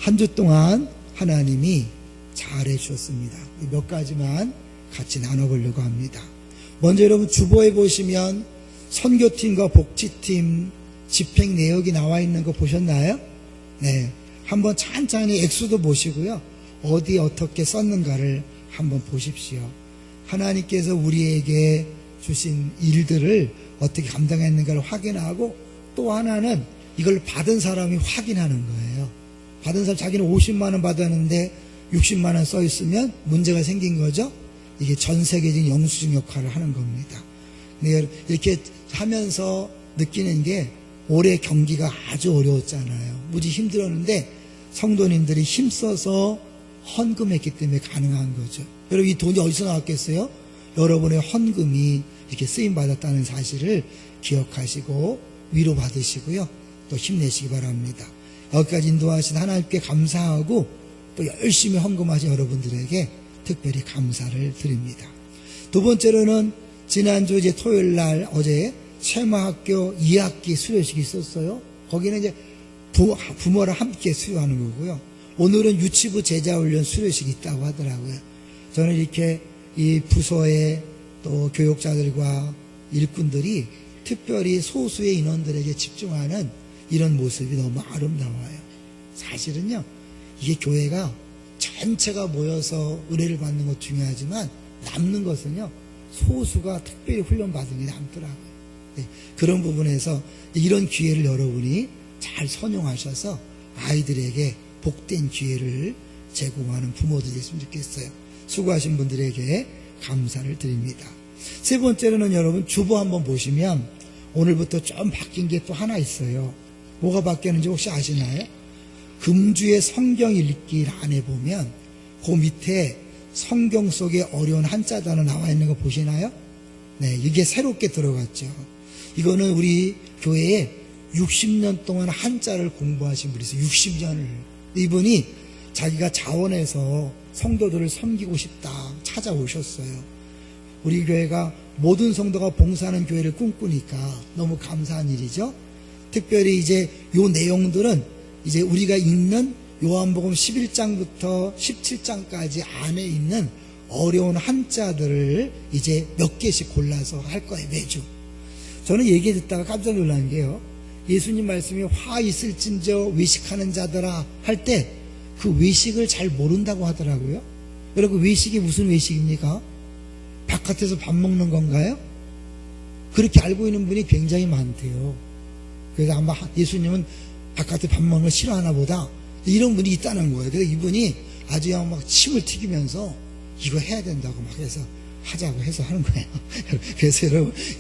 한 주 동안 하나님이 잘해 주셨습니다. 몇 가지만 같이 나눠보려고 합니다. 먼저 여러분 주보에 보시면 선교팀과 복지팀 집행 내역이 나와 있는 거 보셨나요? 네, 한번 찬찬히 액수도 보시고요. 어디 어떻게 썼는가를 한번 보십시오. 하나님께서 우리에게 주신 일들을 어떻게 감당했는가를 확인하고, 또 하나는 이걸 받은 사람이 확인하는 거예요. 받은 사람, 자기는 50만 원 받았는데 60만 원 써 있으면 문제가 생긴 거죠. 이게 전 세계적인 영수증 역할을 하는 겁니다. 네, 이렇게 하면서 느끼는 게 올해 경기가 아주 어려웠잖아요. 무지 힘들었는데 성도님들이 힘써서 헌금했기 때문에 가능한 거죠. 여러분, 이 돈이 어디서 나왔겠어요? 여러분의 헌금이 이렇게 쓰임받았다는 사실을 기억하시고 위로받으시고요. 또 힘내시기 바랍니다. 여기까지 인도하신 하나님께 감사하고 또 열심히 헌금하신 여러분들에게 특별히 감사를 드립니다. 두 번째로는 지난주 이제 토요일 날 어제 체마학교 2학기 수료식이 있었어요. 거기는 이제 부모랑 함께 수료하는 거고요. 오늘은 유치부 제자훈련 수료식이 있다고 하더라고요. 저는 이렇게 이 부서의 또 교육자들과 일꾼들이 특별히 소수의 인원들에게 집중하는 이런 모습이 너무 아름다워요. 사실은요, 이게 교회가 전체가 모여서 은혜를 받는 것 중요하지만 남는 것은요, 소수가 특별히 훈련받은 게 남더라고요. 네, 그런 부분에서 이런 기회를 여러분이 잘 선용하셔서 아이들에게 복된 기회를 제공하는 부모들이 됐으면 좋겠어요. 수고하신 분들에게 감사를 드립니다. 세 번째로는 여러분 주보 한번 보시면 오늘부터 좀 바뀐 게 또 하나 있어요. 뭐가 바뀌었는지 혹시 아시나요? 금주의 성경 읽기 안에 보면 그 밑에 성경 속에 어려운 한자 단어 나와 있는 거 보시나요? 네, 이게 새롭게 들어갔죠. 이거는 우리 교회에 60년 동안 한자를 공부하신 분이 있어요. 60년을. 이분이 자기가 자원해서 성도들을 섬기고 싶다 찾아오셨어요. 우리 교회가 모든 성도가 봉사하는 교회를 꿈꾸니까 너무 감사한 일이죠. 특별히 이제 요 내용들은 이제 우리가 읽는 요한복음 11장부터 17장까지 안에 있는 어려운 한자들을 이제 몇 개씩 골라서 할 거예요, 매주. 저는 얘기 듣다가 깜짝 놀란 게요. 예수님 말씀이 화 있을진저 외식하는 자들아 할 때 그 외식을 잘 모른다고 하더라고요. 여러분, 외식이 무슨 외식입니까? 바깥에서 밥 먹는 건가요? 그렇게 알고 있는 분이 굉장히 많대요. 그래서 아마 예수님은 바깥에 밥 먹는 걸 싫어하나 보다, 이런 분이 있다는 거예요. 그래서 이분이 아주 막 침을 튀기면서 이거 해야 된다고 막 해서 하자고 해서 하는 거예요. 그래서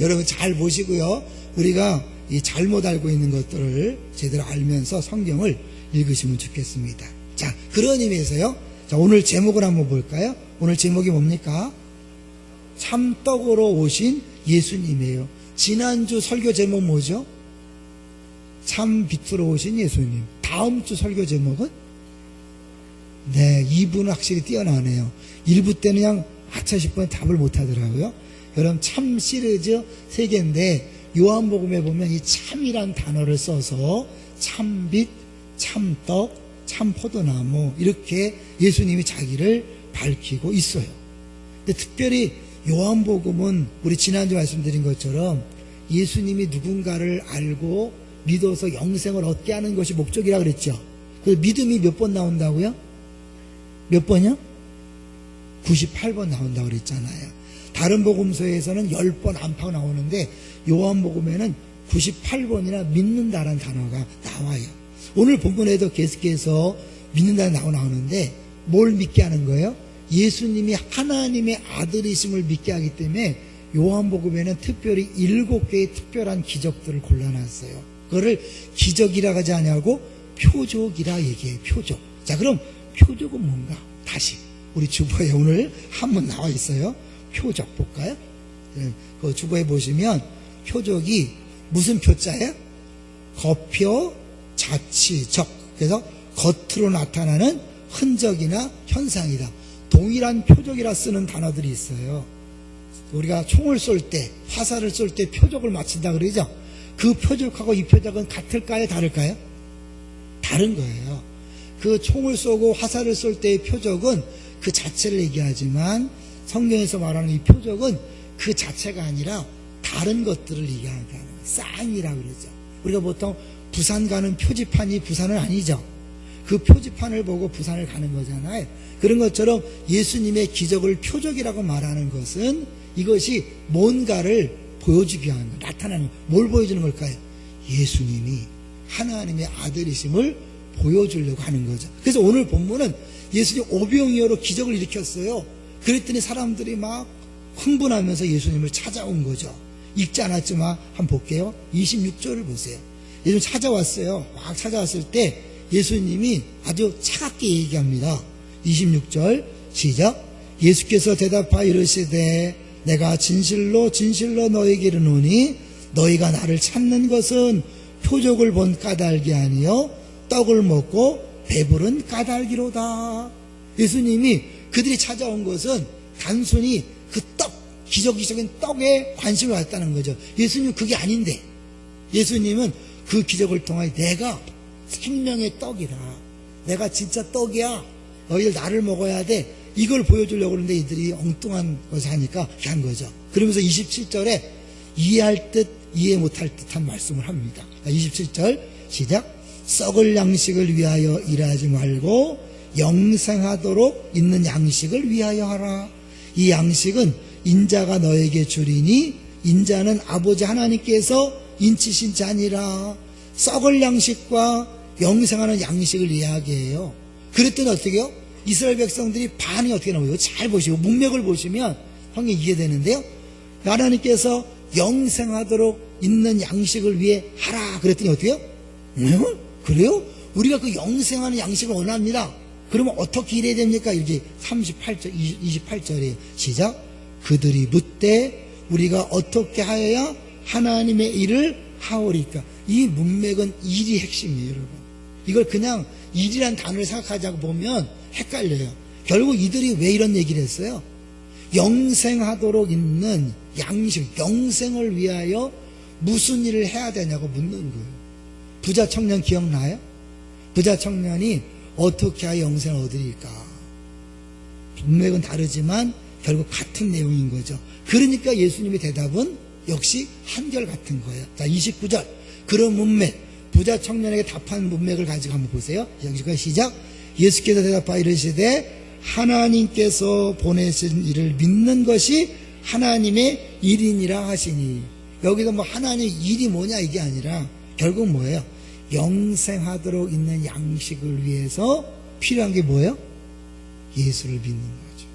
여러분 잘 보시고요. 우리가 이 잘못 알고 있는 것들을 제대로 알면서 성경을 읽으시면 좋겠습니다. 자, 그런 의미에서요. 자, 오늘 제목을 한번 볼까요? 오늘 제목이 뭡니까? 참떡으로 오신 예수님이에요. 지난주 설교 제목 뭐죠? 참빛으로 오신 예수님. 다음 주 설교 제목은? 네, 2부는 확실히 뛰어나네요. 1부 때는 그냥 아차 싶으면 답을 못 하더라고요. 여러분, 참 시리즈 3개인데 요한복음에 보면 이 참이란 단어를 써서 참빛, 참떡, 참포도나무 이렇게 예수님이 자기를 밝히고 있어요. 근데 특별히 요한복음은 우리 지난주 말씀드린 것처럼 예수님이 누군가를 알고 믿어서 영생을 얻게 하는 것이 목적이라 그랬죠. 그 믿음이 몇 번 나온다고요? 몇 번이요? 98번 나온다고 그랬잖아요. 다른 복음서에서는 10번 안팎 나오는데 요한복음에는 98번이나 믿는다라는 단어가 나와요. 오늘 본문에도 계속해서 믿는다는 단어가 나오는데 뭘 믿게 하는 거예요? 예수님이 하나님의 아들이심을 믿게 하기 때문에 요한복음에는 특별히 7개의 특별한 기적들을 골라놨어요. 그거를 기적이라 하지 않냐고 표적이라 얘기해요. 표적. 자, 그럼 표적은 뭔가? 다시 우리 주보에 오늘 한번 나와 있어요. 표적 볼까요? 그 주보에 보시면 표적이 무슨 표자예요? 거표, 자치, 적. 그래서 겉으로 나타나는 흔적이나 현상이다. 동일한 표적이라 쓰는 단어들이 있어요. 우리가 총을 쏠 때, 화살을 쏠 때 표적을 맞춘다 그러죠? 그 표적하고 이 표적은 같을까요? 다를까요? 다른 거예요. 그 총을 쏘고 화살을 쏠 때의 표적은 그 자체를 얘기하지만 성경에서 말하는 이 표적은 그 자체가 아니라 다른 것들을 얘기하는 거예요. 사인이라고 그러죠. 우리가 보통 부산 가는 표지판이 부산은 아니죠. 그 표지판을 보고 부산을 가는 거잖아요. 그런 것처럼 예수님의 기적을 표적이라고 말하는 것은 이것이 뭔가를 보여주기 위한 거예요. 나타나는 거예요. 뭘 보여주는 걸까요? 예수님이 하나님의 아들이심을 보여주려고 하는 거죠. 그래서 오늘 본문은 예수님 오병이어로 기적을 일으켰어요. 그랬더니 사람들이 막 흥분하면서 예수님을 찾아온 거죠. 읽지 않았지만 한번 볼게요. 26절을 보세요. 예수님 찾아왔어요. 막 찾아왔을 때 예수님이 아주 차갑게 얘기합니다. 26절 시작. 예수께서 대답하여 이르시되 내가 진실로 진실로 너에게 이르노니 너희가 나를 찾는 것은 표적을 본 까닭이 아니요 떡을 먹고 배부른 까닭이로다. 예수님이 그들이 찾아온 것은 단순히 그 떡, 기적적인 떡에 관심을 갖다는 거죠. 예수님은 그게 아닌데 예수님은 그 기적을 통해 내가 생명의 떡이다. 내가 진짜 떡이야. 너희들 나를 먹어야 돼. 이걸 보여주려고 하는데 이들이 엉뚱한 것을 하니까 한 거죠. 그러면서 27절에 이해할 듯 이해 못할 듯한 말씀을 합니다. 27절 시작. 썩을 양식을 위하여 일하지 말고 영생하도록 있는 양식을 위하여 하라. 이 양식은 인자가 너에게 주리니 인자는 아버지 하나님께서 인치신 자니라. 썩을 양식과 영생하는 양식을 이야기해요. 그랬더니 어떻게 해요? 이스라엘 백성들이 반응이 어떻게 나오요? 잘 보시고 문맥을 보시면 성경이 이해되는데요. 하나님께서 영생하도록 있는 양식을 위해 하라 그랬더니 어떻게 해요? 그래요? 우리가 그 영생하는 양식을 원합니다. 그러면 어떻게 일해야 됩니까? 이렇게 38절, 28절에 시작. 그들이 묻되 우리가 어떻게 하여야 하나님의 일을 하오리까? 이 문맥은 일이 핵심이에요, 여러분. 이걸 그냥 일이란 단어를 생각하자고 보면 헷갈려요. 결국 이들이 왜 이런 얘기를 했어요? 영생하도록 있는 양식, 영생을 위하여 무슨 일을 해야 되냐고 묻는 거예요. 부자 청년 기억나요? 부자 청년이 어떻게 하여 영생을 얻으리까? 문맥은 다르지만 결국 같은 내용인 거죠. 그러니까 예수님의 대답은 역시 한결같은 거예요. 자, 29절. 그런 문맥, 부자 청년에게 답한 문맥을 가지고 한번 보세요. 여기서 시작. 예수께서 대답하여 이르시되 하나님께서 보내신 일을 믿는 것이 하나님의 일이니라 하시니. 여기서 뭐 하나님의 일이 뭐냐 이게 아니라 결국 뭐예요? 영생하도록 있는 양식을 위해서 필요한 게 뭐예요? 예수를 믿는 거죠.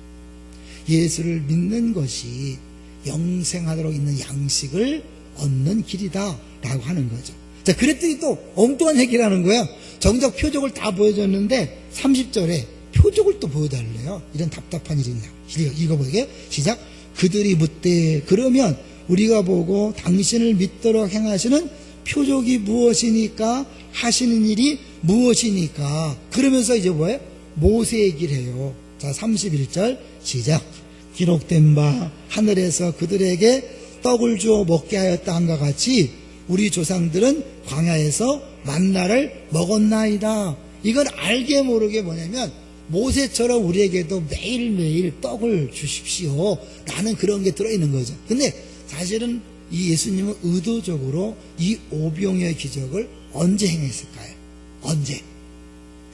예수를 믿는 것이 영생하도록 있는 양식을 얻는 길이다 라고 하는 거죠. 자, 그랬더니 또 엉뚱한 얘기를 하는 거야. 정작 표적을 다 보여줬는데 30절에 표적을 또 보여달래요. 이런 답답한 일이 있나. 읽어보게. 시작. 그들이 묻되 그러면 우리가 보고 당신을 믿도록 행하시는 표적이 무엇이니까 하시는 일이 무엇이니까. 그러면서 이제 뭐예요? 모세 얘기를 해요. 자, 31절 시작. 기록된 바 하늘에서 그들에게 떡을 주어 먹게 하였다 한과 같이 우리 조상들은 광야에서 만나를 먹었나이다. 이건 알게 모르게 뭐냐면 모세처럼 우리에게도 매일매일 떡을 주십시오 라는 그런 게 들어있는 거죠. 근데 사실은 이 예수님은 의도적으로 이 오병이어의 기적을 언제 행했을까요? 언제?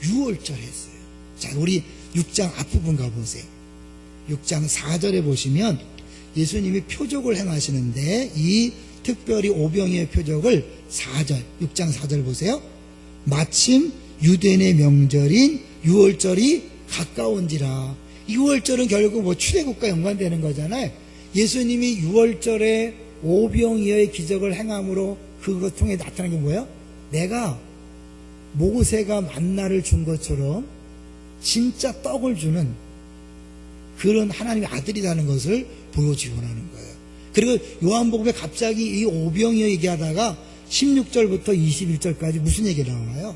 6월절에 했어요. 자, 우리 6장 앞부분 가보세요. 6장 4절에 보시면 예수님이 표적을 행하시는데 이 특별히 오병이어의 표적을 4절, 6장 4절 보세요. 마침 유대인의 명절인 6월절이 가까운지라. 6월절은 결국 뭐 출애굽과 연관되는 거잖아요. 예수님이 6월절에 오병이어의 기적을 행함으로 그것 통해 나타난 게 뭐예요? 내가 모세가 만나를 준 것처럼 진짜 떡을 주는 그런 하나님의 아들이라는 것을 보여주기 원하는 거예요. 그리고 요한복음에 갑자기 이 오병이어 얘기하다가 16절부터 21절까지 무슨 얘기가 나와요?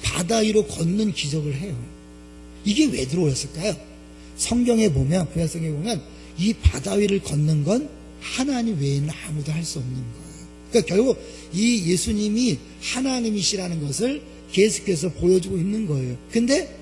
바다 위로 걷는 기적을 해요. 이게 왜 들어왔을까요? 성경에 보면, 구약성경에 보면 이 바다 위를 걷는 건 하나님 외에는 아무도 할 수 없는 거예요. 그러니까 결국 이 예수님이 하나님이시라는 것을 계속해서 보여주고 있는 거예요. 근데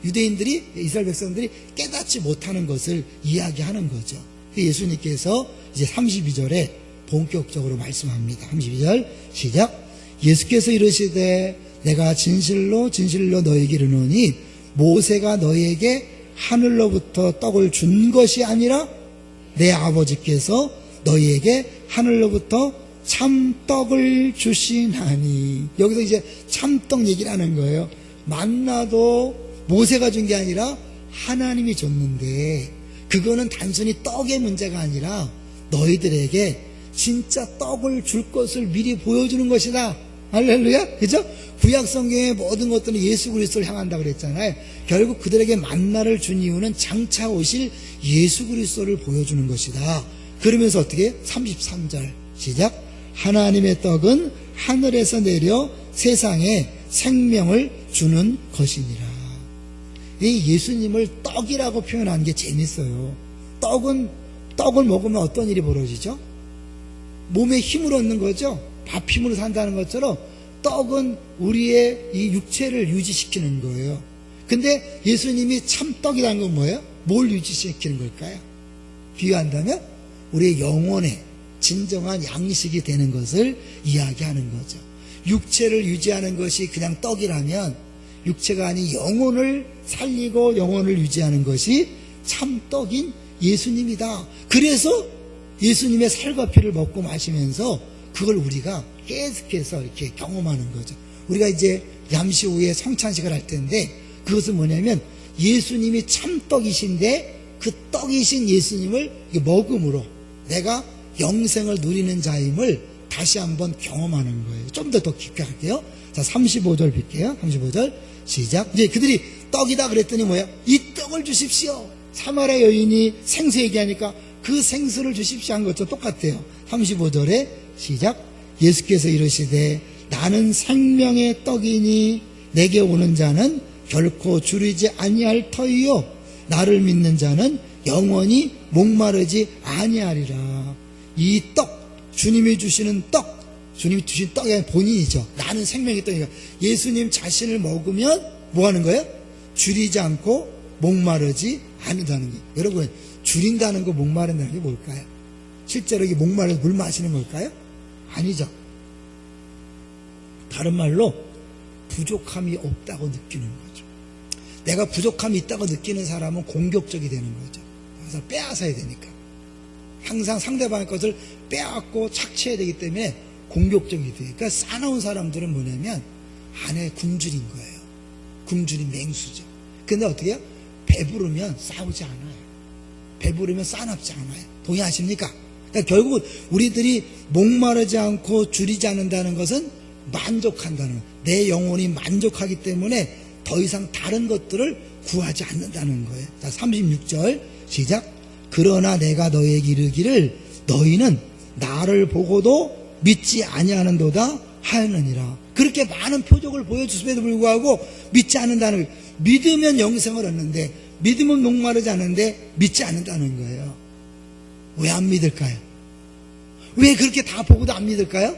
유대인들이, 이스라엘 백성들이 깨닫지 못하는 것을 이야기하는 거죠. 예수님께서 이제 32절에 본격적으로 말씀합니다. 32절 시작. 예수께서 이르시되 내가 진실로 진실로 너에게 이르노니 모세가 너에게 하늘로부터 떡을 준 것이 아니라 내 아버지께서 너희에게 하늘로부터 참떡을 주시나니. 여기서 이제 참떡 얘기를 하는 거예요. 만나도 모세가 준 게 아니라 하나님이 줬는데, 그거는 단순히 떡의 문제가 아니라 너희들에게 진짜 떡을 줄 것을 미리 보여주는 것이다. 할렐루야. 그죠? 구약 성경의 모든 것들은 예수 그리스도를 향한다 그랬잖아요. 결국 그들에게 만나를 준 이유는 장차 오실 예수 그리스도를 보여주는 것이다. 그러면서 어떻게? 33절 시작. 하나님의 떡은 하늘에서 내려 세상에 생명을 주는 것이니라. 이 예수님을 떡이라고 표현하는 게 재밌어요. 떡을 먹으면 어떤 일이 벌어지죠? 몸에 힘을 얻는 거죠. 밥 힘으로 산다는 것처럼 떡은 우리의 이 육체를 유지시키는 거예요. 근데 예수님이 참떡이라는 건 뭐예요? 뭘 유지시키는 걸까요? 비유한다면 우리의 영혼의 진정한 양식이 되는 것을 이야기하는 거죠. 육체를 유지하는 것이 그냥 떡이라면 육체가 아닌 영혼을 살리고 영혼을 유지하는 것이 참떡인 예수님이다. 그래서 예수님의 살과 피를 먹고 마시면서 그걸 우리가 계속해서 이렇게 경험하는 거죠. 우리가 이제 잠시 후에 성찬식을 할 텐데, 그것은 뭐냐면 예수님이 참떡이신데 그 떡이신 예수님을 먹음으로 내가 영생을 누리는 자임을 다시 한번 경험하는 거예요. 좀 더 깊게 할게요. 자, 35절 빌게요. 35절 시작. 이제 그들이 떡이다 그랬더니 뭐야? 이 떡을 주십시오. 사마리아 여인이 생수 얘기하니까 그 생수를 주십시오 한 것도 똑같아요. 35절에 시작. 예수께서 이르시되 나는 생명의 떡이니 내게 오는 자는 결코 줄이지 아니할 터이요 나를 믿는 자는 영원히 목마르지 아니하리라. 이 떡, 주님이 주시는 떡, 주님이 주신 떡이 본인이죠. 나는 생명의 떡이니까 예수님 자신을 먹으면 뭐 하는 거예요? 줄이지 않고 목마르지 않는다는 거예요. 여러분, 줄인다는 거, 목마른다는 게 뭘까요? 실제로 이게 목마르서 물 마시는 걸까요? 아니죠. 다른 말로 부족함이 없다고 느끼는 거죠. 내가 부족함이 있다고 느끼는 사람은 공격적이 되는 거죠. 그래서 빼앗아야 되니까. 항상 상대방의 것을 빼앗고 착취해야 되기 때문에 공격적이 돼요. 그러니까 싸나운 사람들은 뭐냐면 안에 굶주린 거예요. 굶주린 맹수죠. 근데 어떻게 해요? 배부르면 싸우지 않아요. 배부르면 싸납지 않아요. 동의하십니까? 그러니까 결국 우리들이 목마르지 않고 줄이지 않는다는 것은 만족한다는 거예요. 내 영혼이 만족하기 때문에 더 이상 다른 것들을 구하지 않는다는 거예요. 자, 36절 시작. 그러나 내가 너에게 이르기를 너희는 나를 보고도 믿지 아니하는도다 하였느니라. 그렇게 많은 표적을 보여줬음에도 불구하고 믿지 않는다는 거예요. 믿으면 영생을 얻는데, 믿으면 목마르지 않는데 믿지 않는다는 거예요. 왜 안 믿을까요? 왜 그렇게 다 보고도 안 믿을까요?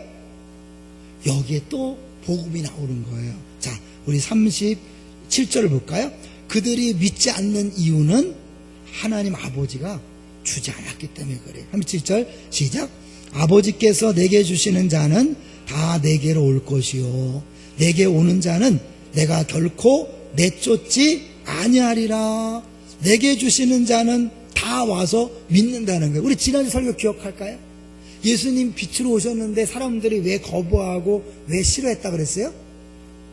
여기에 또 복음이 나오는 거예요. 자, 우리 37절을 볼까요? 그들이 믿지 않는 이유는 하나님 아버지가 주지 않았기 때문에 그래요. 37절 시작. 아버지께서 내게 주시는 자는 다 내게로 올 것이요 내게 오는 자는 내가 결코 내쫓지 아니하리라. 내게 주시는 자는 다 와서 믿는다는 거예요. 우리 지난주 설교 기억할까요? 예수님 빛으로 오셨는데 사람들이 왜 거부하고 왜 싫어했다 그랬어요?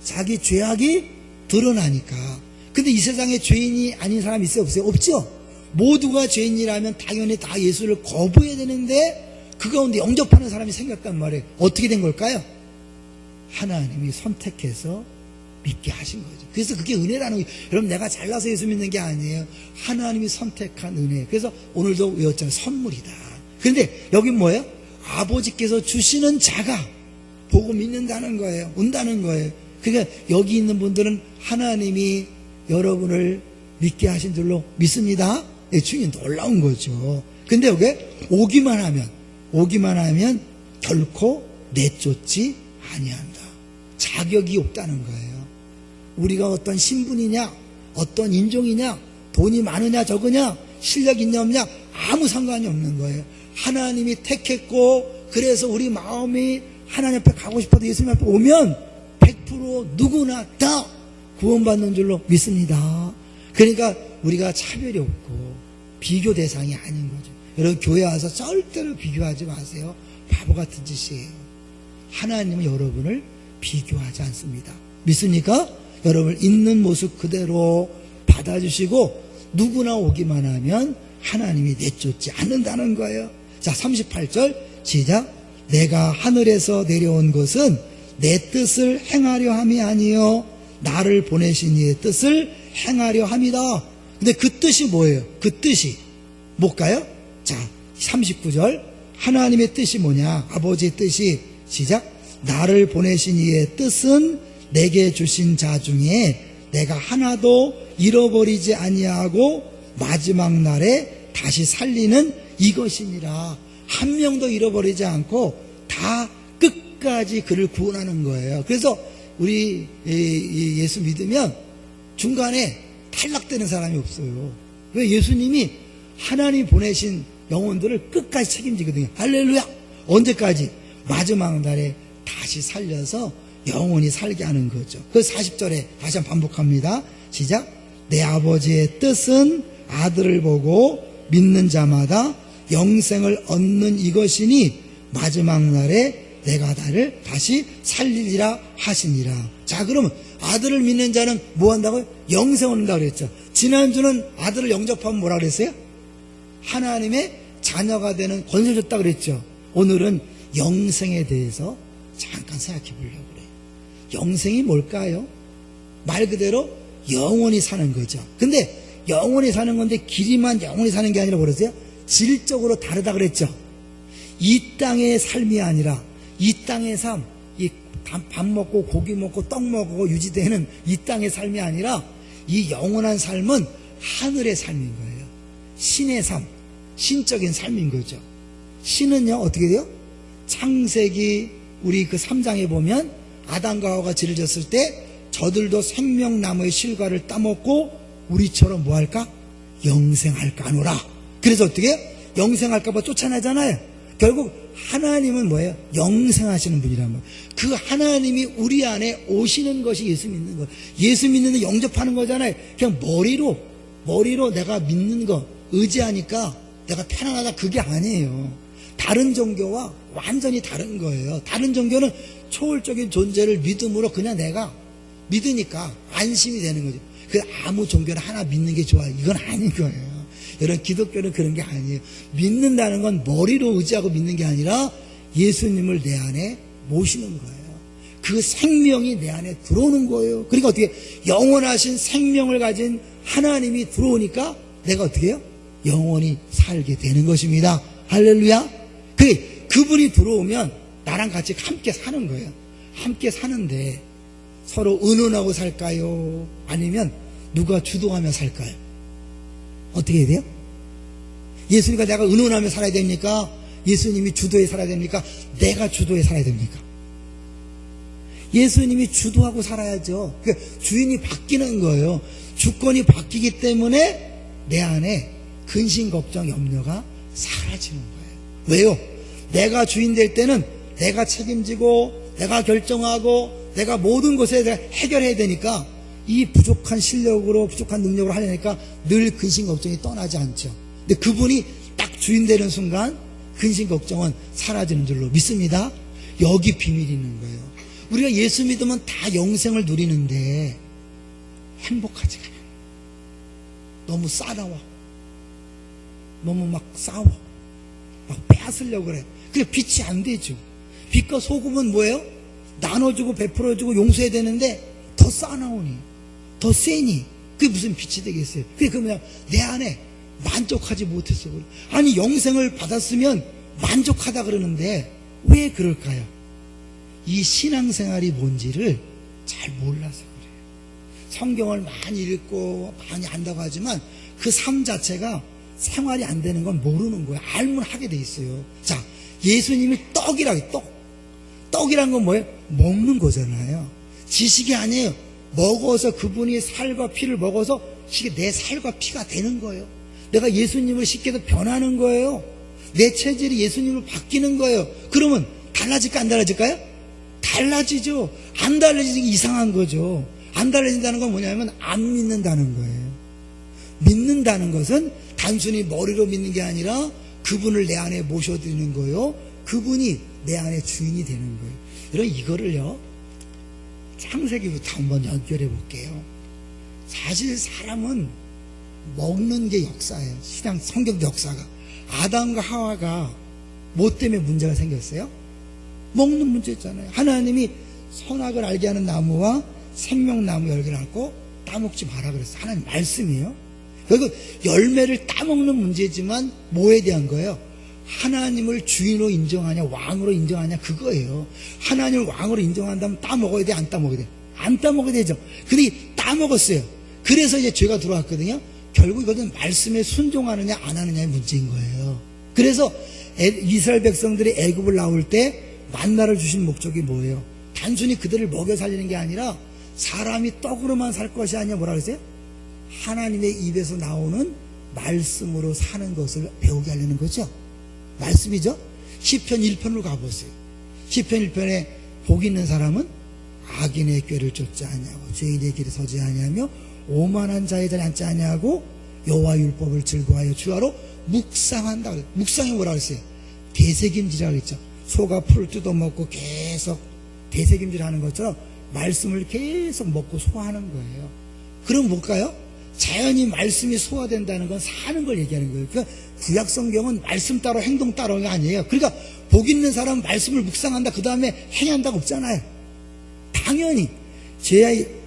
자기 죄악이 드러나니까. 근데 이 세상에 죄인이 아닌 사람이 있어요? 없어요? 없죠? 모두가 죄인이라면 당연히 다 예수를 거부해야 되는데 그 가운데 영접하는 사람이 생겼단 말이에요. 어떻게 된 걸까요? 하나님이 선택해서 믿게 하신 거죠. 그래서 그게 은혜라는 거예요. 여러분, 내가 잘나서 예수 믿는 게 아니에요. 하나님이 선택한 은혜. 그래서 오늘도 외웠잖아요. 선물이다. 그런데 여긴 뭐예요? 아버지께서 주시는 자가 보고 믿는다는 거예요. 온다는 거예요. 그러니까 여기 있는 분들은 하나님이 여러분을 믿게 하신 줄로 믿습니다. 주님 놀라운 거죠. 근데 여기 오기만 하면 결코 내쫓지 아니한다. 자격이 없다는 거예요. 우리가 어떤 신분이냐, 어떤 인종이냐, 돈이 많으냐 적으냐, 실력 있냐 없냐 아무 상관이 없는 거예요. 하나님이 택했고, 그래서 우리 마음이 하나님 앞에 가고 싶어도 예수님 앞에 오면 100% 누구나 다 구원받는 줄로 믿습니다. 그러니까 우리가 차별이 없고 비교 대상이 아닌 거죠. 여러분, 교회 와서 절대로 비교하지 마세요. 바보 같은 짓이에요. 하나님은 여러분을 비교하지 않습니다. 믿습니까? 여러분 있는 모습 그대로 받아주시고 누구나 오기만 하면 하나님이 내쫓지 않는다는 거예요. 자, 38절 시작. 내가 하늘에서 내려온 것은 내 뜻을 행하려 함이 아니요 나를 보내신 이의 뜻을 행하려 함이다. 근데 그 뜻이 뭐예요? 그 뜻이 뭘까요? 자, 39절 하나님의 뜻이 뭐냐? 아버지의 뜻이 시작. 나를 보내신 이의 뜻은 내게 주신 자 중에 내가 하나도 잃어버리지 아니하고 마지막 날에 다시 살리는 이것이니라. 한 명도 잃어버리지 않고 다 끝까지 그를 구원하는 거예요. 그래서 우리 예수 믿으면 중간에 탈락되는 사람이 없어요. 왜? 예수님이 하나님 보내신 영혼들을 끝까지 책임지거든요. 할렐루야! 언제까지? 마지막 날에 다시 살려서 영원히 살게 하는 거죠. 그 40절에 다시 한번 반복합니다. 시작. 내 아버지의 뜻은 아들을 보고 믿는 자마다 영생을 얻는 이것이니 마지막 날에 내가 나를 다시 살리리라 하시니라. 자, 그러면 아들을 믿는 자는 뭐 한다고요? 영생을 얻는다고 그랬죠. 지난주는 아들을 영접하면 뭐라 그랬어요? 하나님의 자녀가 되는 권세를 줬다고 그랬죠. 오늘은 영생에 대해서 잠깐 생각해 보려고 그래요. 영생이 뭘까요? 말 그대로 영원히 사는 거죠. 근데 영원히 사는 건데 길이만 영원히 사는 게 아니라 그러세요? 질적으로 다르다 그랬죠. 이 땅의 삶이 아니라 이 땅의 삶, 이 밥 먹고 고기 먹고 떡 먹고 유지되는 이 땅의 삶이 아니라 이 영원한 삶은 하늘의 삶인 거예요. 신의 삶, 신적인 삶인 거죠. 신은요 어떻게 돼요? 창세기 우리 그 3장에 보면 아담과 하와가 죄를 졌을 때 저들도 생명나무의 실과를 따먹고 우리처럼 뭐 할까? 영생할까 하노라. 그래서 어떻게 해요? 영생할까 봐 쫓아내잖아요. 결국 하나님은 뭐예요? 영생하시는 분이란 말이에요. 그 하나님이 우리 안에 오시는 것이 예수 믿는 거예요. 예수 믿는데 영접하는 거잖아요. 그냥 머리로 내가 믿는 거 의지하니까 내가 편안하다 그게 아니에요. 다른 종교와 완전히 다른 거예요. 다른 종교는 초월적인 존재를 믿음으로 그냥 내가 믿으니까 안심이 되는 거죠. 그 아무 종교나 하나 믿는 게 좋아요. 이건 아닌 거예요. 여러분, 기독교는 그런 게 아니에요. 믿는다는 건 머리로 의지하고 믿는 게 아니라 예수님을 내 안에 모시는 거예요. 그 생명이 내 안에 들어오는 거예요. 그러니까 어떻게 영원하신 생명을 가진 하나님이 들어오니까 내가 어떻게 해요? 영원히 살게 되는 것입니다. 할렐루야. 그분이 들어오면 나랑 같이 함께 사는 거예요. 함께 사는데 서로 의논하고 살까요? 아니면 누가 주도하며 살까요? 어떻게 해야 돼요? 예수님과 내가 의논하며 살아야 됩니까? 예수님이 주도해 살아야 됩니까? 내가 주도해 살아야 됩니까? 예수님이 주도하고 살아야죠. 그러니까 주인이 바뀌는 거예요. 주권이 바뀌기 때문에 내 안에 근심, 걱정, 염려가 사라지는 거예요. 왜요? 내가 주인 될 때는 내가 책임지고 내가 결정하고 내가 모든 것에 대해 해결해야 되니까 이 부족한 실력으로 부족한 능력으로 하려니까 늘 근심 걱정이 떠나지 않죠. 근데 그분이 딱 주인 되는 순간 근심 걱정은 사라지는 줄로 믿습니다. 여기 비밀이 있는 거예요. 우리가 예수 믿으면 다 영생을 누리는데 행복하지가 않아요. 너무 싸나워. 너무 막 싸워. 막 빼앗으려고 그래. 그게 빛이 안 되죠. 빛과 소금은 뭐예요? 나눠주고 베풀어주고 용서해야 되는데 더 싸나오니 더 세니 그게 무슨 빛이 되겠어요? 그게 그냥 내 안에 만족하지 못했어. 아니 영생을 받았으면 만족하다 그러는데 왜 그럴까요? 이 신앙생활이 뭔지를 잘 몰라서 그래요. 성경을 많이 읽고 많이 안다고 하지만 그 삶 자체가 생활이 안 되는 건 모르는 거예요. 알면 하게 돼 있어요. 자, 예수님이 떡이라고 떡. 떡이란 건 뭐예요? 먹는 거잖아요. 지식이 아니에요. 먹어서 그분이 살과 피를 먹어서 이게 내 살과 피가 되는 거예요. 내가 예수님을 쉽게도 변하는 거예요. 내 체질이 예수님으로 바뀌는 거예요. 그러면 달라질까 안 달라질까요? 달라지죠. 안 달라지는 게 이상한 거죠. 안 달라진다는 건 뭐냐면 안 믿는다는 거예요. 믿는다는 것은 단순히 머리로 믿는 게 아니라 그분을 내 안에 모셔드리는 거예요. 그분이 내 안에 주인이 되는 거예요. 여러분 이거를요 창세기부터 한번 연결해 볼게요. 사실 사람은 먹는 게 역사예요. 신앙 성경 역사가. 아담과 하와가 뭐 때문에 문제가 생겼어요? 먹는 문제였잖아요. 하나님이 선악을 알게 하는 나무와 생명나무 열매를 알고 따먹지 마라 그랬어요. 하나님 말씀이에요. 그리고 열매를 따먹는 문제지만 뭐에 대한 거예요? 하나님을 주인으로 인정하냐 왕으로 인정하냐 그거예요. 하나님을 왕으로 인정한다면 따먹어야 돼 안 따먹어야 돼? 안 따먹어야 되죠. 근데 따먹었어요. 그래서 이제 죄가 들어왔거든요. 결국 이것은 말씀에 순종하느냐 안 하느냐의 문제인 거예요. 그래서 이스라엘 백성들이 애굽을 나올 때 만나를 주신 목적이 뭐예요? 단순히 그들을 먹여 살리는 게 아니라 사람이 떡으로만 살 것이 아니라 뭐라 그랬어요? 하나님의 입에서 나오는 말씀으로 사는 것을 배우게 하려는 거죠. 말씀이죠. 시편 1편으로 가보세요. 시편 1편에 복 있는 사람은 악인의 꾀를 쫓지 아니하고 죄인의 길에 서지 아니하며 오만한 자의 자리에 앉지 아니하고 여호와 율법을 즐거워하여 주야로 묵상한다. 묵상이 뭐라 그랬어요? 되새김질이라고 했죠. 소가 풀을 뜯어먹고 계속 되새김질하는 것처럼 말씀을 계속 먹고 소화하는 거예요. 그럼 뭘까요? 자연히 말씀이 소화된다는 건 사는 걸 얘기하는 거예요. 그러니까 구약 성경은 말씀 따로 행동 따로가 아니에요. 그러니까 복 있는 사람은 말씀을 묵상한다. 그 다음에 행한다가 없잖아요. 당연히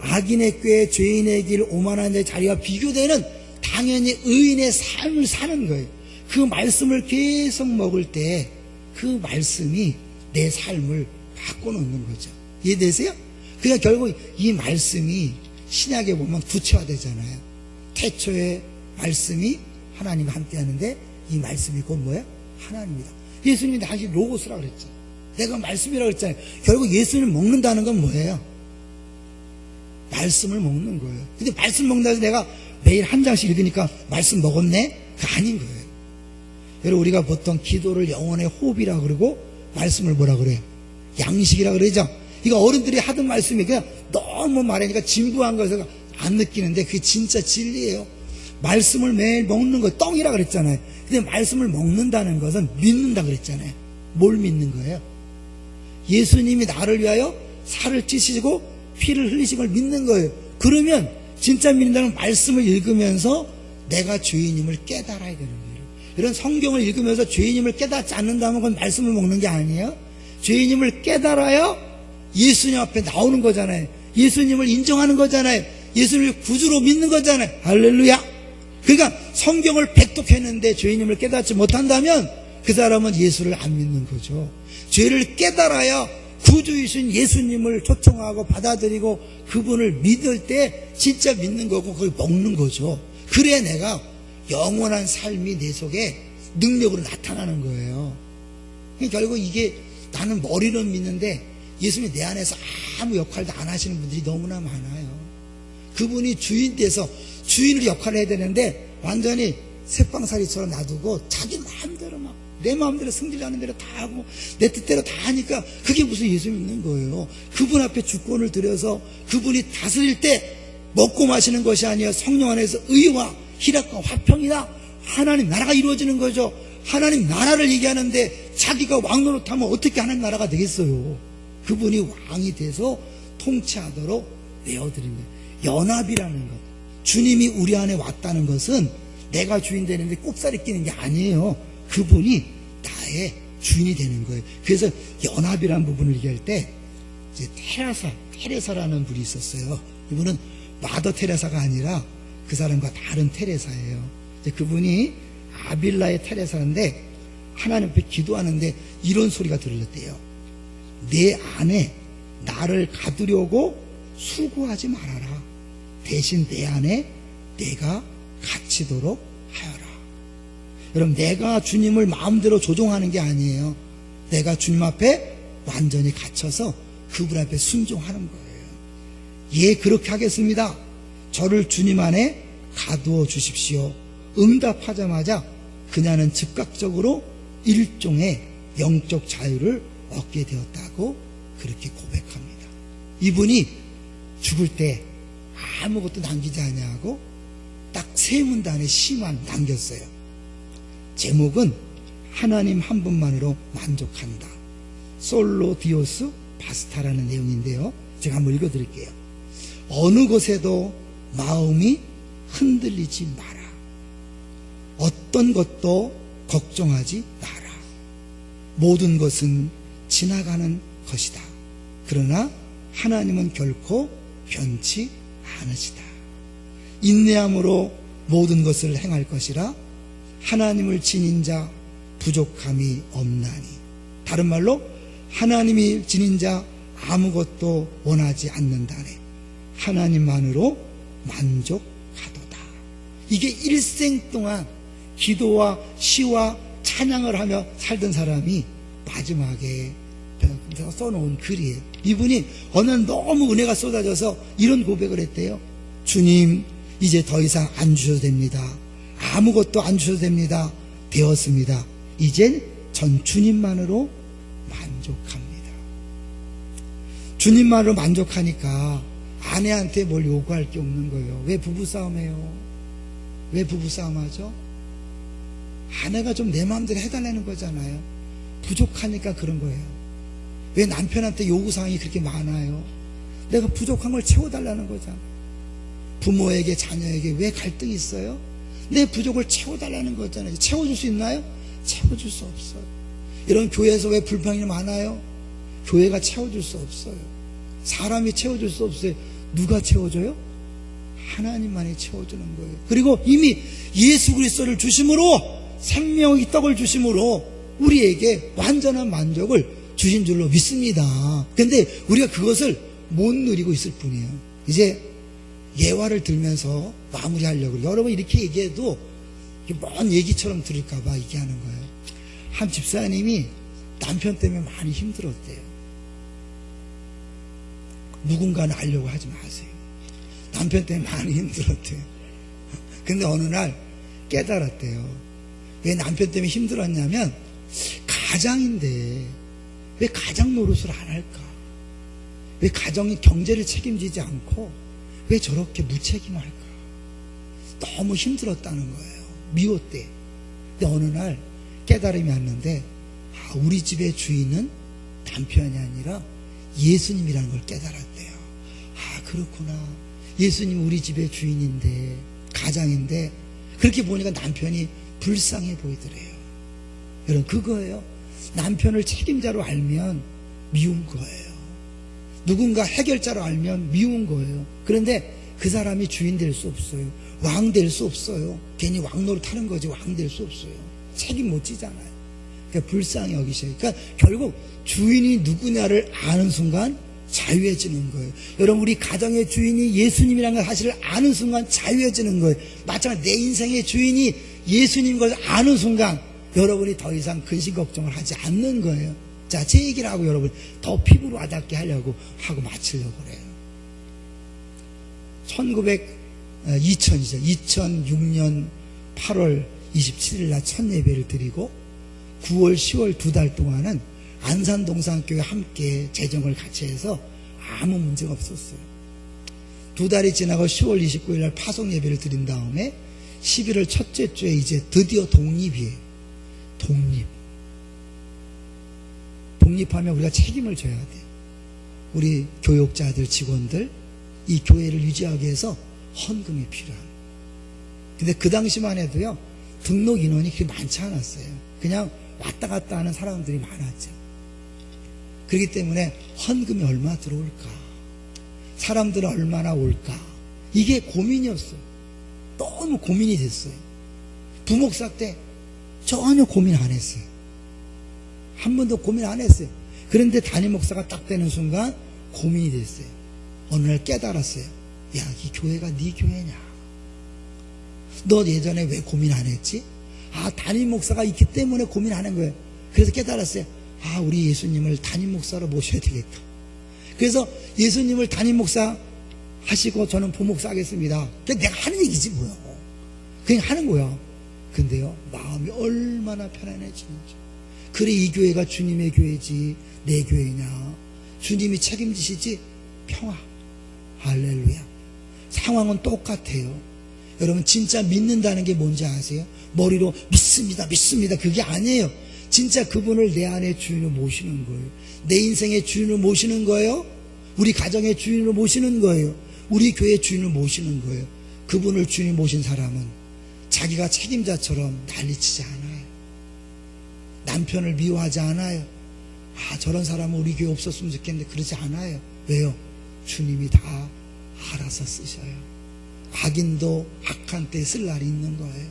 악인의 꾀, 죄인의 길, 오만한 자의 자리와 비교되는 당연히 의인의 삶을 사는 거예요. 그 말씀을 계속 먹을 때 그 말씀이 내 삶을 바꿔놓는 거죠. 이해되세요? 그러니까 결국 이 말씀이 신약에 보면 구체화되잖아요. 태초에 말씀이 하나님과 함께 하는데 이 말씀이 곧 뭐예요? 하나님이다. 예수님이 당시 로고스라고 그랬죠. 내가 말씀이라고 그랬잖아요. 결국 예수님을 먹는다는 건 뭐예요? 말씀을 먹는 거예요. 근데 말씀 먹는다 해서 내가 매일 한 장씩 읽으니까 말씀 먹었네? 그거 아닌 거예요. 여러분 우리가 보통 기도를 영혼의 호흡이라고 그러고 말씀을 뭐라 그래요? 양식이라고 그러죠. 이거 어른들이 하던 말씀이 그냥 너무 말하니까 진부한 것을 안 느끼는데 그게 진짜 진리예요. 말씀을 매일 먹는 거 떡이라 그랬잖아요. 근데 말씀을 먹는다는 것은 믿는다 그랬잖아요. 뭘 믿는 거예요? 예수님이 나를 위하여 살을 찌시고 피를 흘리신 걸 믿는 거예요. 그러면 진짜 믿는다는 말씀을 읽으면서 내가 죄인임을 깨달아야 되는 거예요. 이런 성경을 읽으면서 죄인임을 깨닫지 않는다면 그건 말씀을 먹는 게 아니에요. 죄인임을 깨달아야 예수님 앞에 나오는 거잖아요. 예수님을 인정하는 거잖아요. 예수님을 구주로 믿는 거잖아요. 할렐루야. 그러니까 성경을 백독했는데 죄인임을 깨닫지 못한다면 그 사람은 예수를 안 믿는 거죠. 죄를 깨달아야 구주이신 예수님을 초청하고 받아들이고 그분을 믿을 때 진짜 믿는 거고 그걸 먹는 거죠. 그래야 내가 영원한 삶이 내 속에 능력으로 나타나는 거예요. 그러니까 결국 이게 나는 머리로는 믿는데 예수님이 내 안에서 아무 역할도 안 하시는 분들이 너무나 많아요. 그분이 주인 돼서 주인으로 역할을 해야 되는데 완전히 새빵살이처럼 놔두고 자기 마음대로 막 내 마음대로 승질나는 대로 다 하고 내 뜻대로 다 하니까 그게 무슨 예수 믿는 거예요. 그분 앞에 주권을 들여서 그분이 다스릴 때 먹고 마시는 것이 아니라 성령 안에서 의와 희락과 화평이나 하나님 나라가 이루어지는 거죠. 하나님 나라를 얘기하는데 자기가 왕 노릇하면 어떻게 하나님 나라가 되겠어요. 그분이 왕이 돼서 통치하도록 내어드린 거예요. 연합이라는 것. 주님이 우리 안에 왔다는 것은 내가 주인 되는데 꼽살이 끼는 게 아니에요. 그분이 나의 주인이 되는 거예요. 그래서 연합이라는 부분을 얘기할 때 이제 테레사라는 분이 있었어요. 이분은 마더 테레사가 아니라 그 사람과 다른 테레사예요. 이제 그분이 아빌라의 테레사인데 하나님 앞에 기도하는데 이런 소리가 들렸대요. 내 안에 나를 가두려고 수고하지 말아라. 대신 내 안에 내가 갇히도록 하여라. 여러분 내가 주님을 마음대로 조종하는 게 아니에요. 내가 주님 앞에 완전히 갇혀서 그분 앞에 순종하는 거예요. 예, 그렇게 하겠습니다. 저를 주님 안에 가두어 주십시오. 응답하자마자 그녀는 즉각적으로 일종의 영적 자유를 얻게 되었다고 그렇게 고백합니다. 이분이 죽을 때 아무것도 남기지 아니하고 딱 세 문단의 시만 남겼어요. 제목은 하나님 한 분만으로 만족한다. 솔로 디오스 바스타라는 내용인데요. 제가 한번 읽어드릴게요. 어느 곳에도 마음이 흔들리지 마라. 어떤 것도 걱정하지 마라. 모든 것은 지나가는 것이다. 그러나 하나님은 결코 변치 않으시다. 인내함으로 모든 것을 행할 것이라. 하나님을 지닌 자 부족함이 없나니. 다른 말로 하나님이 지닌 자 아무것도 원하지 않는다네. 하나님만으로 만족하도다. 이게 일생 동안 기도와 시와 찬양을 하며 살던 사람이 마지막에 써놓은 글이에요. 이분이 어느 날 너무 은혜가 쏟아져서 이런 고백을 했대요. 주님, 이제 더 이상 안 주셔도 됩니다. 아무것도 안 주셔도 됩니다. 되었습니다. 이젠 전 주님만으로 만족합니다. 주님만으로 만족하니까 아내한테 뭘 요구할 게 없는 거예요. 왜 부부싸움해요? 왜 부부싸움하죠? 아내가 좀 내 마음대로 해달라는 거잖아요. 부족하니까 그런 거예요. 왜 남편한테 요구사항이 그렇게 많아요? 내가 부족한 걸 채워달라는 거잖아요. 부모에게 자녀에게 왜 갈등이 있어요? 내 부족을 채워달라는 거잖아요. 채워줄 수 있나요? 채워줄 수 없어요. 이런 교회에서 왜 불평이 많아요? 교회가 채워줄 수 없어요. 사람이 채워줄 수 없어요. 누가 채워줘요? 하나님만이 채워주는 거예요. 그리고 이미 예수 그리스도를 주심으로, 생명의 떡을 주심으로 우리에게 완전한 만족을 주신 줄로 믿습니다. 근데 우리가 그것을 못 누리고 있을 뿐이에요. 이제 예화를 들면서 마무리하려고. 여러분 이렇게 얘기해도 먼 얘기처럼 들을까봐 얘기하는 거예요. 한 집사님이 남편 때문에 많이 힘들었대요. 누군가는 알려고 하지 마세요. 남편 때문에 많이 힘들었대요. 근데 어느 날 깨달았대요. 왜 남편 때문에 힘들었냐면, 가장인데 왜 가장 노릇을 안 할까? 왜 가정이 경제를 책임지지 않고 왜 저렇게 무책임할까? 너무 힘들었다는 거예요. 미웠대. 근데 어느 날 깨달음이 왔는데, 우리 집의 주인은 남편이 아니라 예수님이라는 걸 깨달았대요. 그렇구나. 예수님 우리 집의 주인인데, 가장인데, 그렇게 보니까 남편이 불쌍해 보이더래요. 여러분, 그거예요. 남편을 책임자로 알면 미운 거예요. 누군가 해결자로 알면 미운 거예요. 그런데 그 사람이 주인 될 수 없어요. 왕 될 수 없어요. 괜히 왕 노릇하는 거지 왕 될 수 없어요. 책임 못 지잖아요. 그러니까 불쌍히 여기셔요. 그러니까 결국 주인이 누구냐를 아는 순간 자유해지는 거예요. 여러분, 우리 가정의 주인이 예수님이라는 사실을 아는 순간 자유해지는 거예요. 마찬가지로 내 인생의 주인이 예수님인 것을 아는 순간 여러분이 더 이상 근심 걱정을 하지 않는 거예요. 자, 제 얘기를 하고 여러분 더 피부로 와닿게 하려고 하고 마치려고 그래요. 2006년 8월 27일 날 첫 예배를 드리고 9월, 10월 2달 동안은 안산동산교회 함께 재정을 같이 해서 아무 문제가 없었어요. 2달이 지나고 10월 29일 날 파송 예배를 드린 다음에 11월 첫째 주에 이제 드디어 독립이에요. 독립하면 우리가 책임을 져야 돼요. 우리 교육자들, 직원들, 이 교회를 유지하기 위해서 헌금이 필요합니다. 근데 그 당시만 해도요, 등록 인원이 그렇게 많지 않았어요. 그냥 왔다 갔다 하는 사람들이 많았죠. 그렇기 때문에 헌금이 얼마 들어올까? 사람들은 얼마나 올까? 이게 고민이었어요. 너무 고민이 됐어요. 부목사 때 전혀 고민 안 했어요. 한 번도 고민 안 했어요. 그런데 담임 목사가 딱 되는 순간 고민이 됐어요. 어느 날 깨달았어요. 야, 이 교회가 네 교회냐? 너 예전에 왜 고민 안 했지? 담임 목사가 있기 때문에 고민 안 한 거예요. 그래서 깨달았어요. 우리 예수님을 담임 목사로 모셔야 되겠다. 그래서 예수님을 담임 목사 하시고 저는 부목사 하겠습니다. 그냥 내가 하는 얘기지 뭐야. 그냥 하는 거야. 근데요, 마음이 얼마나 편안해지는지. 그래, 이 교회가 주님의 교회지 내 교회냐. 주님이 책임지시지. 평화. 할렐루야. 상황은 똑같아요. 여러분, 진짜 믿는다는 게 뭔지 아세요? 머리로 믿습니다, 믿습니다. 그게 아니에요. 진짜 그분을 내 안에 주인으로 모시는 거예요. 내 인생의 주인으로 모시는 거예요. 우리 가정의 주인으로 모시는 거예요. 우리 교회의 주인으로 모시는 거예요. 그분을 주인으로 모신 사람은 자기가 책임자처럼 난리치지 않아요. 남편을 미워하지 않아요. 저런 사람은 우리 교회 없었으면 좋겠는데 그러지 않아요. 왜요? 주님이 다 알아서 쓰셔요. 악인도 악한 때 쓸 날이 있는 거예요.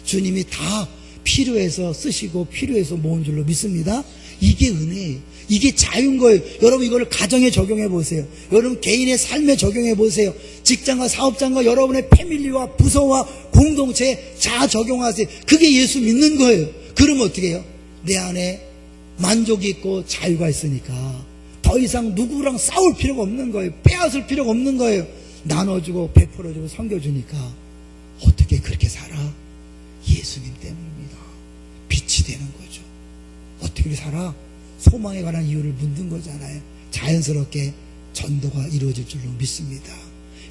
주님이 다 필요해서 쓰시고 필요해서 모은 줄로 믿습니다. 이게 은혜예요. 이게 자유인 거예요. 여러분, 이걸 가정에 적용해 보세요. 여러분 개인의 삶에 적용해 보세요. 직장과 사업장과 여러분의 패밀리와 부서와 공동체에 다 적용하세요. 그게 예수 믿는 거예요. 그러면 어떻게 해요? 내 안에 만족이 있고 자유가 있으니까 더 이상 누구랑 싸울 필요가 없는 거예요. 빼앗을 필요가 없는 거예요. 나눠주고 베풀어주고 섬겨주니까 어떻게 그렇게 살아? 예수님 때문입니다. 빛이 되는 거죠. 어떻게 그렇게 살아? 소망에 관한 이유를 묻는 거잖아요. 자연스럽게 전도가 이루어질 줄로 믿습니다.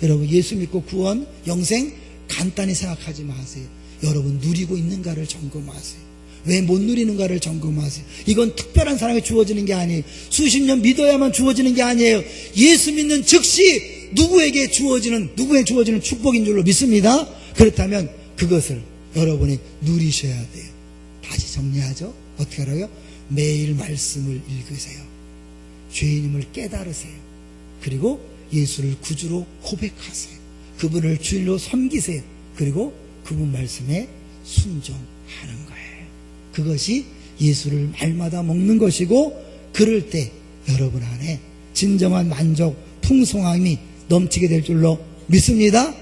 여러분, 예수 믿고 구원, 영생 간단히 생각하지 마세요. 여러분, 누리고 있는가를 점검하세요. 왜 못 누리는가를 점검하세요. 이건 특별한 사람에게 주어지는 게 아니에요. 수십 년 믿어야만 주어지는 게 아니에요. 예수 믿는 즉시 누구에게 주어지는 축복인 줄로 믿습니다. 그렇다면 그것을 여러분이 누리셔야 돼요. 다시 정리하죠. 어떻게 하라고요? 매일 말씀을 읽으세요. 죄인임을 깨달으세요. 그리고 예수를 구주로 고백하세요. 그분을 주인으로 섬기세요. 그리고 그분 말씀에 순종하는 거예요. 그것이 예수를 날마다 먹는 것이고, 그럴 때 여러분 안에 진정한 만족, 풍성함이 넘치게 될 줄로 믿습니다.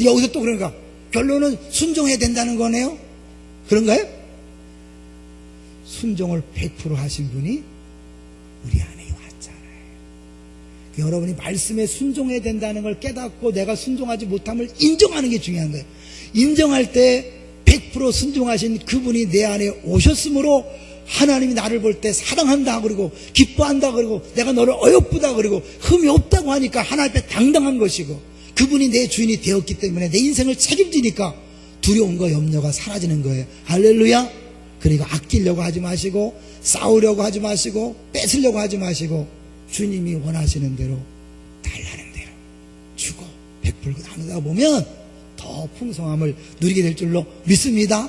여기서 또 그러니까 결론은 순종해야 된다는 거네요. 그런가요? 순종을 100% 하신 분이 우리 안에 왔잖아요. 여러분이 말씀에 순종해야 된다는 걸 깨닫고 내가 순종하지 못함을 인정하는 게 중요한 거예요. 인정할 때 100% 순종하신 그분이 내 안에 오셨으므로 하나님이 나를 볼 때 사랑한다 그러고 기뻐한다 그러고 내가 너를 어여쁘다 그러고 흠이 없다고 하니까 하나님 앞에 당당한 것이고, 그분이 내 주인이 되었기 때문에 내 인생을 책임지니까 두려움과 염려가 사라지는 거예요. 할렐루야. 그러니까 아끼려고 하지 마시고 싸우려고 하지 마시고 뺏으려고 하지 마시고 주님이 원하시는 대로 달라는 대로 주고 베풀고 나누다 보면 더 풍성함을 누리게 될 줄로 믿습니다.